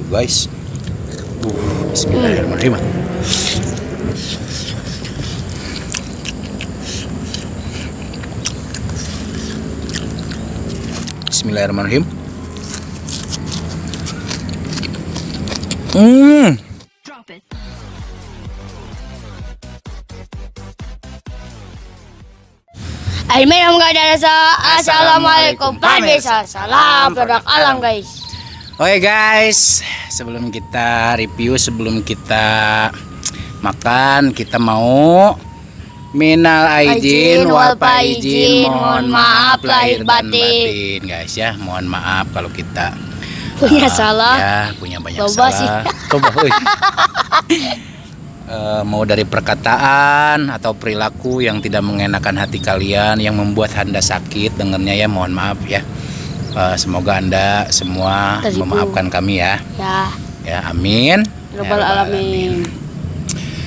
guys. Bismillahirrahmanirrahim. Bismillahirrahmanirrahim. Drop it. Assalamualaikum Padesa. Salam produk alam guys. Oke guys, sebelum kita review, sebelum kita makan, kita mau minal aidin wal faizin, mohon maaf lahir batin guys ya. Mohon maaf kalau kita Punya salah. ya, punya banyak Coba salah. Coba mau dari perkataan atau perilaku yang tidak mengenakan hati kalian, yang membuat Anda sakit dengernya ya, mohon maaf ya. Semoga Anda semua Terhibur. memaafkan kami ya. Ya, amin. Rabbal alamin.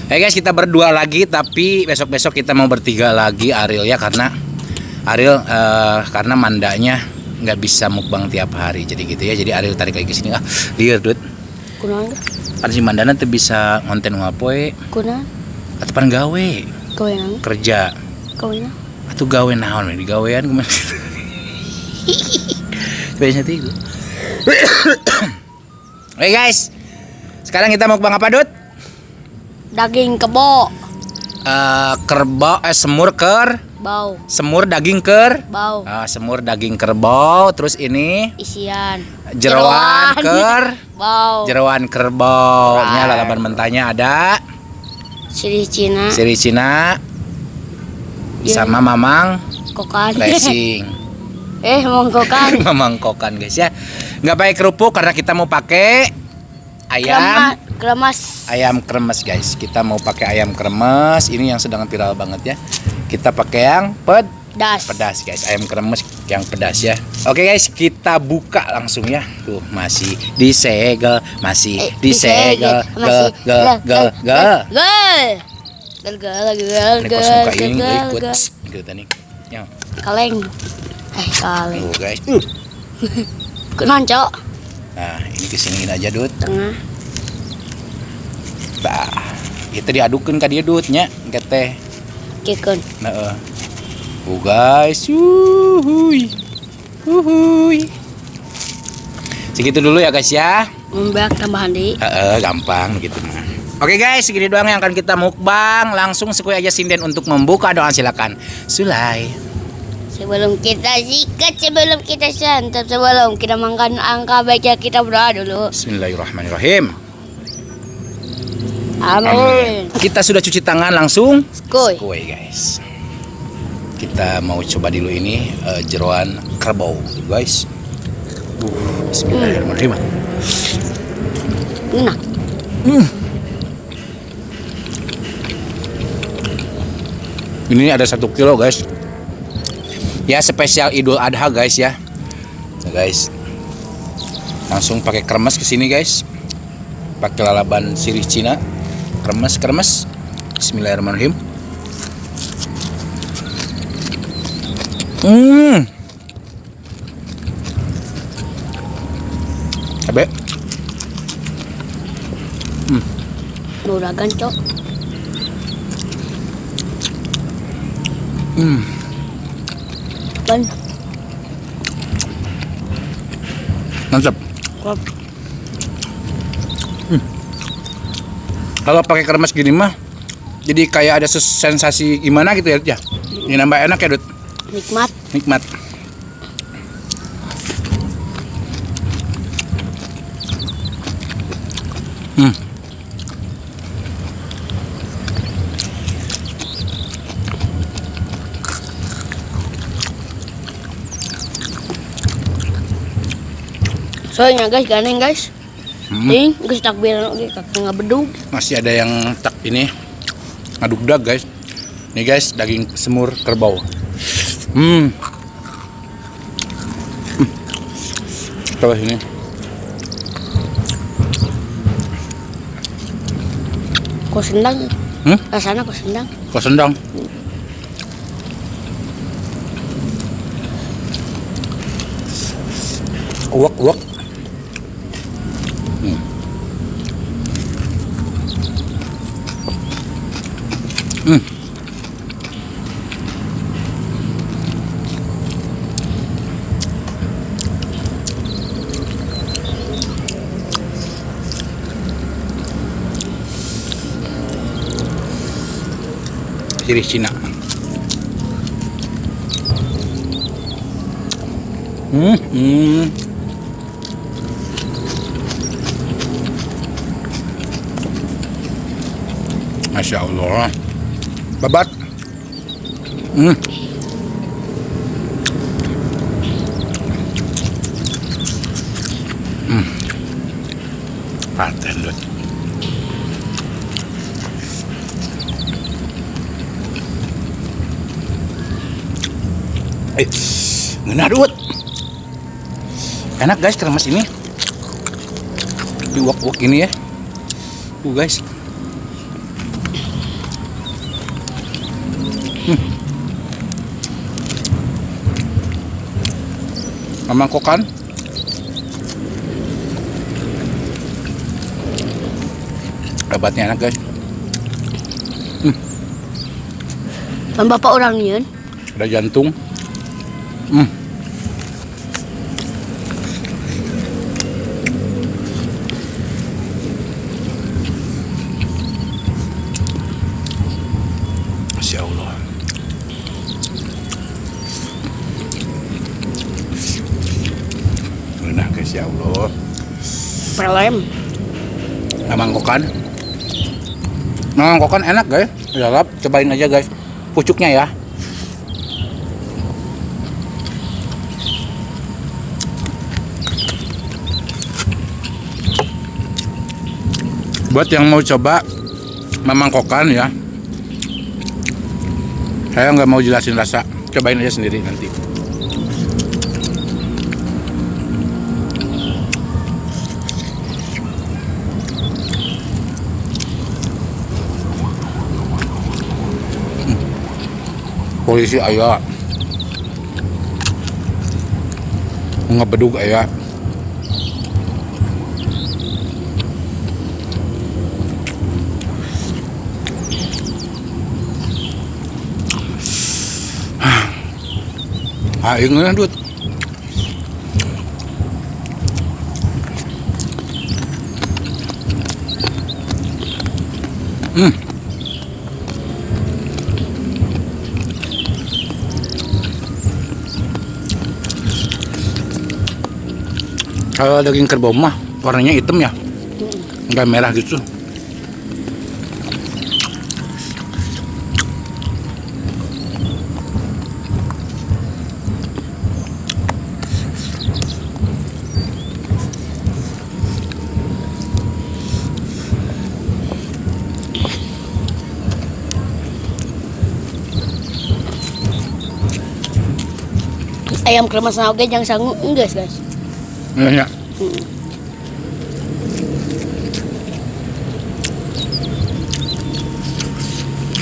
Hey guys, kita berdua lagi, tapi besok-besok kita mau bertiga lagi Ariel ya, karena Ariel karena mandanya nggak bisa mukbang tiap hari, jadi gitu ya. Jadi Ariel tarik lagi ke sini. Lihat dud. Kunaon? Kan si mandana tuh bisa ngonten ngapoe Kunaon? atau pan gawe Kowe nang? kerja Kowe nang? atau gawe naon di gawean kemana? Biasanya itu. Oke guys, sekarang kita mukbang apa dud? Daging kebo. Kerbau, semur Bau. semur daging ker. Bau. Semur daging kerbau, terus ini Isian. jeroan ker. Bau. Jeroan kerbaunya, lalapan mentahnya ada Sirih Cina. siri Cina Iya. sama mamang Kokan. racing. Mongkokan. Mamang kokan guys ya. Nggak pakai kerupuk karena kita mau pakai ayam Kremas. ayam kremes guys. Kita mau pakai ayam kremes, ini yang sedang viral banget ya. Kita pakai yang pedas guys, ayam kremes yang pedas ya. Oke guys, kita buka langsung ya. Tuh masih disegel, masih disegel, gel. Ini kos muka ini ikut gitu tadi. Ya. Kaleng. Kaleng. Tuh guys. Kunaon, Cok? Nah, ini kesiniin aja dud. Tengah. Bah, itu diadukeun ka dia dudnya, engke teh. Kikeun. Nah, guys, uhuy. Segitu dulu ya guys ya. Membak tambahan di. Gampang gitu mah. Oke guys, segini doang yang akan kita mukbang. Langsung sekui aja sinden untuk membuka doa, silakan. Sulai. Sebelum kita sikat, sebelum kita santap, sebelum kita makan angka baca, kita berdoa dulu. Bismillahirrahmanirrahim. Amin. Kita sudah cuci tangan, langsung Kuy. sekui guys. Kita mau coba dulu ini jeroan kerbau guys. Bismillahirrahmanirrahim. Nah, Ini ada 1 kilo guys. Ya spesial Idul Adha guys ya. Nah, guys, langsung pakai kremes ke sini guys. Pakai lalaban sirih Cina. Kremes. Bismillahirrahmanirrahim. Abe. duragan, Cok. Ban. Mantap. Kuat. Kalau pakai kremes gini mah jadi kayak ada sensasi gimana gitu ya, ya. Ini nambah enak ya, Dut. Nikmat. Nikmat. Soalnya guys, ganeng guys. Nih, guys takbir oke, kakak ngabedug. Masih ada yang tak ini ngadugdag guys. Nih guys, daging semur kerbau. Coba sini. Kok sendang? Rasanya kok sendang? Kok sendang? Uwak. Hmm. Ciri Cina. Masya Allah. Babat. Paten dut. Ngenah dut. Enak guys kremes ini. Diuak-uak ini ya. Guys. Mangkokan. Obatnya enak guys. Dan bapak orangnya Ada jantung. Masya Allah. Enak guys ya Allah. pelem. Mangkokan. Mangkokan enak guys. Lalap, cobain aja guys. Pucuknya ya. Buat yang mau coba memangkokan ya, saya nggak mau jelasin rasa, cobain aja sendiri nanti. Polisi ayah, ngebedug ayah. Aing na dut. Kalau daging kerbau mah warnanya hitam ya, nggak merah gitu. Ayam kremes oge jangan sangu enggak guys. Ya.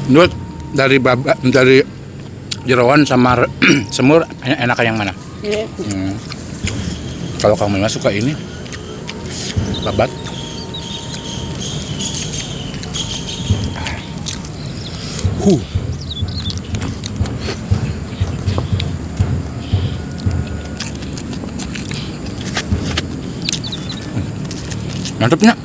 Dut dari jerawan sama semur enak yang mana? Kalau kamu nggak suka ini babat. Mantapnya.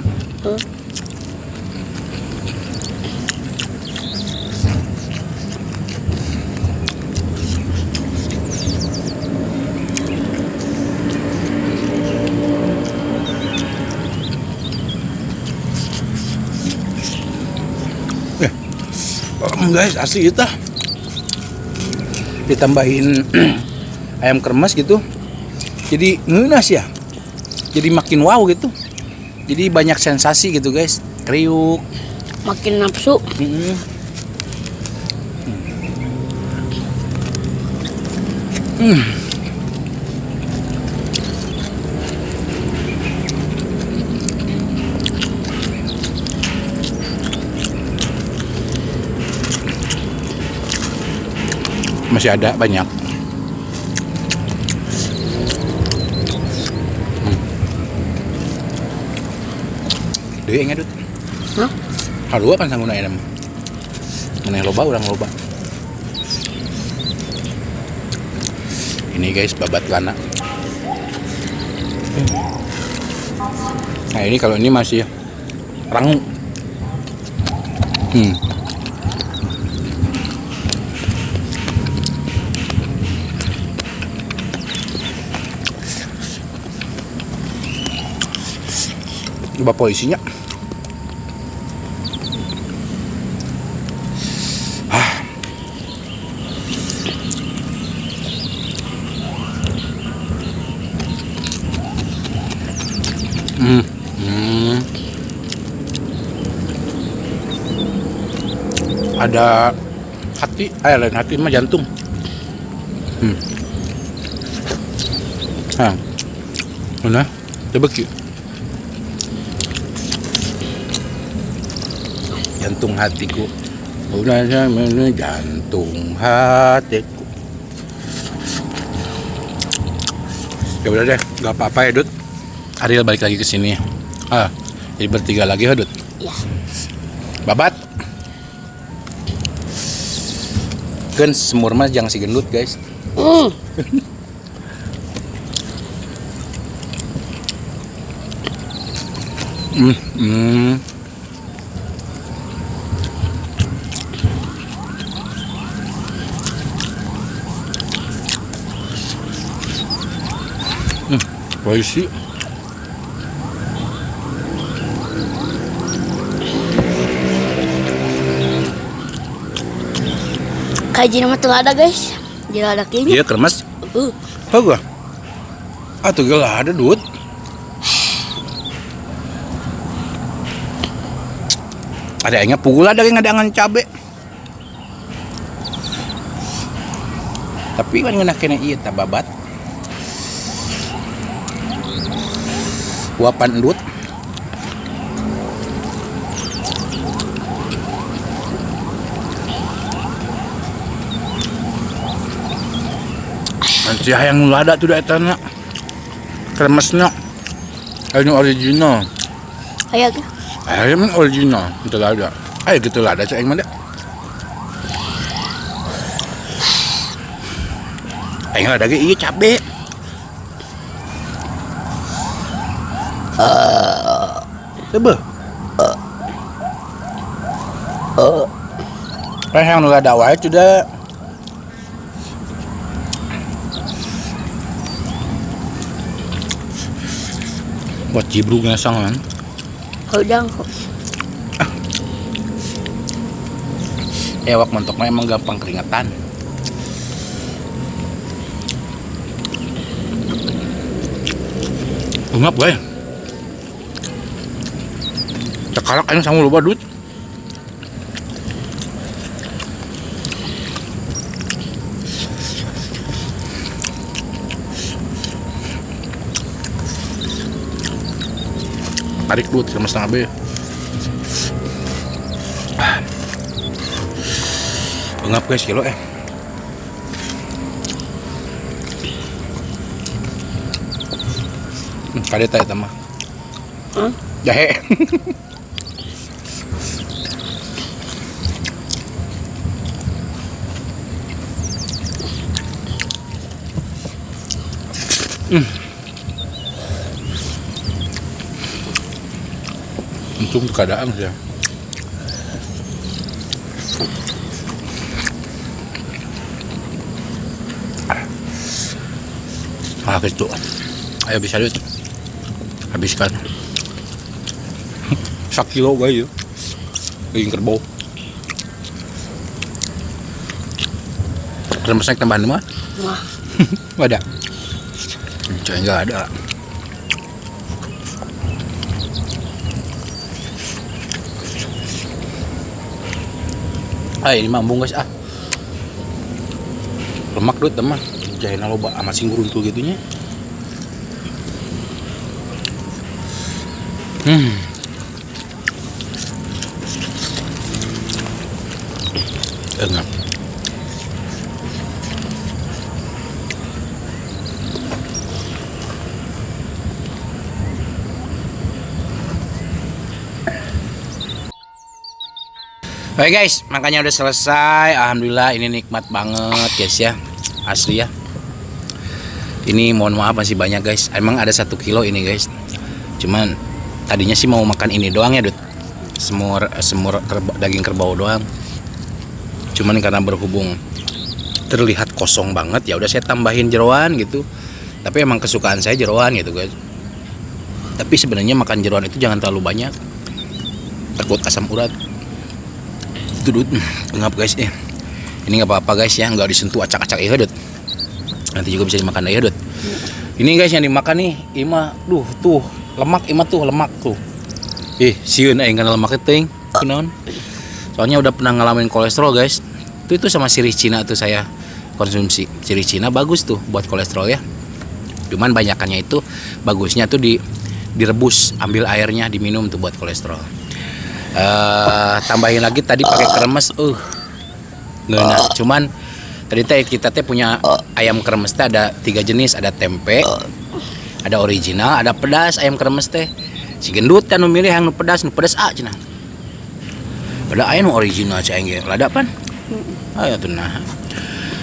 Guys, asli kita ditambahin ayam kremes gitu, jadi ngenas ya, jadi makin wow gitu, jadi banyak sensasi gitu guys, kriuk, makin nafsu. Masih ada banyak. Deui ngedut. Hah? Harua kan sangguna enem. Aneh loba, orang loba. Ini guys, babat lana. Nah ini kalau ini masih rangu. Coba polisinya. Ada hati, lain hati mah jantung. Nah, mana? Coba ki. Jantung hatiku, udah mana jantung hatiku. Ya udah deh, nggak apa-apa ya Dut. Ariel balik lagi ke sini. Jadi bertiga lagi ya Dut. Ya. Babat. Kan semur mah jangan si gendut guys. Polisi. Kaji nama telada guys. Jelada kini. Iya kremes. Apa gua? Tuh gila ada Dut. Ada yang pukul ada yang ngadangan cabe. Tapi kan ngena kena ieu tah babat. Uapan Dut. Nanti yang lada tuh dah etana. Kremesnya. Ini original. Ayo ke. Ayam original, itu lada. Ayo gitu lada cak yang mana? Ayo lada ge ieu cabe. Coba. Yang lada wae sudah. Buat jibruk ngesang kan. Udang. Ewak mentoknya emang gampang keringetan. Ungap gue. Cekalak ini sama lupa Dut. Tarik Dut sama setengah B. Ungap guys kilo kadeta eta mah. Jahe. Untung keadaan ya. Gitu. Ayo bisa Dut. Habiskan. 1 kilo bae ya. Bikin kerbau. Remesek tambahan mah? Wah. Ada. Coy enggak ada. Ini mambung guys lemak Dut teman jahena loba sama singguruntul gitunya. Enak. Oke guys, makanya udah selesai. Alhamdulillah ini nikmat banget guys ya. Asli ya. Ini mohon maaf masih banyak guys. Emang ada 1 kilo ini guys. Cuman tadinya sih mau makan ini doang ya, Dut. Semur daging kerbau doang. Cuman karena berhubung terlihat kosong banget, ya udah saya tambahin jeroan gitu. Tapi emang kesukaan saya jeroan gitu guys. Tapi sebenarnya makan jeroan itu jangan terlalu banyak. Takut asam urat. Itu Dut, ngap guys ya. Ini nggak apa-apa guys ya, nggak disentuh acak-acak ya Dut. Nanti juga bisa dimakan ya Dut. Ini guys yang dimakan nih, Ima, tuh lemak Ima tuh lemak tuh. Sieun aing kana lemak teuing, kunaon? Soalnya udah pernah ngalamin kolesterol guys. Itu sama sirih Cina tuh saya konsumsi. Sirih Cina bagus tuh buat kolesterol ya. Cuman banyakannya itu bagusnya tuh direbus, ambil airnya diminum tuh buat kolesterol. Tambahin lagi tadi pakai kremes, ngeuna. Cuman tadi kita punya ayam kremes teh ada 3 jenis, ada tempe, ada original, ada pedas ayam kremes teh. Si gendut kan memilih yang nu pedas cenah. Pada ayam original cai ge, ladapan. Ayo tuh nah.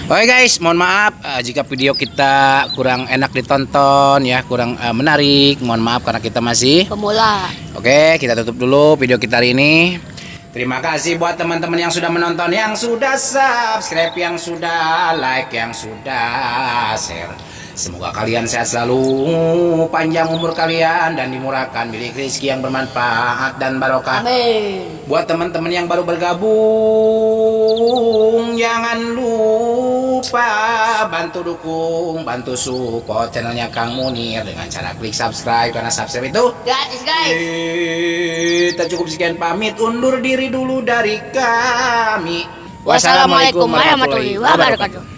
Oke guys, mohon maaf jika video kita kurang enak ditonton ya, kurang menarik. Mohon maaf karena kita masih Pemula. Oke, kita tutup dulu video kita hari ini. Terima kasih buat teman-teman yang sudah menonton, yang sudah subscribe, yang sudah like, yang sudah share. Semoga kalian sehat selalu, panjang umur kalian, dan dimurahkan milik rezeki yang bermanfaat dan barokah. Amin. Buat teman-teman yang baru bergabung, jangan lupa bantu dukung, bantu support channelnya Kang Munir dengan cara klik subscribe, karena subscribe itu Gratis guys. Kita cukup sekian, pamit undur diri dulu dari kami. Wassalamualaikum warahmatullahi wabarakatuh.